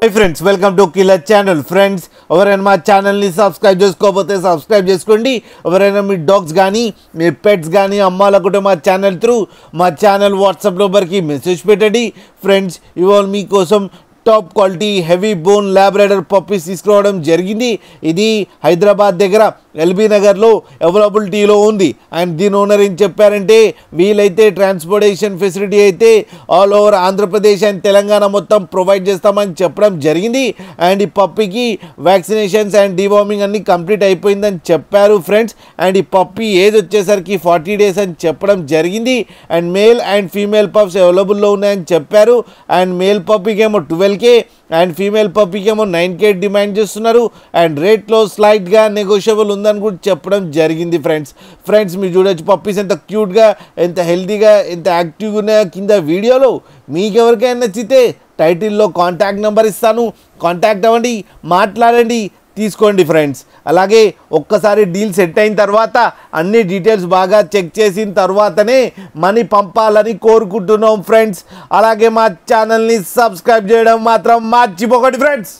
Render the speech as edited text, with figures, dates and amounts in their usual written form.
Hi friends, welcome to Killer Channel. Friends, ఎవరైనా మా ఛానల్ని సబ్స్క్రైబ్ చేసుకోకపోతే సబ్స్క్రైబ్ చేసుకోండి. ఎవరైనా మీ డాగ్స్ కానీ మీ పెట్స్ కానీ అమ్మాలనుకుంటే మా ఛానల్ వాట్సాప్ నెంబర్కి మెసేజ్ పెట్టండి. ఫ్రెండ్స్, ఇవాళ మీకోసం top quality heavy bone Labrador puppies తీసుకురావడం జరిగింది. ఇది హైదరాబాద్ దగ్గర ఎల్బీ నగర్లో అవైలబిలిటీలో ఉంది. అండ్ దీని ఓనర్ ఏం చెప్పారంటే, వీలైతే ట్రాన్స్పోర్టేషన్ ఫెసిలిటీ అయితే all over Andhra Pradesh and Telangana మొత్తం ప్రొవైడ్ చేస్తామని చెప్పడం జరిగింది. అండ్ ఈ పప్పీకి వ్యాక్సినేషన్స్ అండ్ డివార్మింగ్ అన్నీ కంప్లీట్ అయిపోయిందని చెప్పారు ఫ్రెండ్స్. అండ్ ఈ పప్పీ ఏజ్ వచ్చేసరికి 40 days అని చెప్పడం జరిగింది. And male and female pups అవైలబుల్లో ఉన్నాయని చెప్పారు. అండ్ మేల్ పప్పీకి ఏమో 12K అండ్ ఫీమేల్ పప్పీకి ఏమో 9K డిమాండ్ చేస్తున్నారు. అండ్ రేట్లో స్లైట్గా నెగోషియబుల్ ఉందని కూడా చెప్పడం జరిగింది. ఫ్రెండ్స్ మీరు చూడొచ్చు పప్పీస్ ఎంత క్యూట్గా, ఎంత హెల్తీగా, ఎంత యాక్టివ్గా ఉన్నాయో కింద వీడియోలో. మీకు ఎవరికైనా నచ్చితే టైటిల్లో కాంటాక్ట్ నెంబర్ ఇస్తాను, కాంటాక్ట్ అవ్వండి, మాట్లాడండి, తీసుకోండి ఫ్రెండ్స్. అలాగే ఒక్కసారి డీల్ సెట్ అయిన తర్వాత అన్ని డీటెయిల్స్ బాగా చెక్ చేసిన తర్వాతనే మనీ పంపాలని కోరుకుంటున్నాం ఫ్రెండ్స్. అలాగే మా ఛానల్ని సబ్స్క్రైబ్ చేయడం మాత్రం మర్చిపోకండి ఫ్రెండ్స్.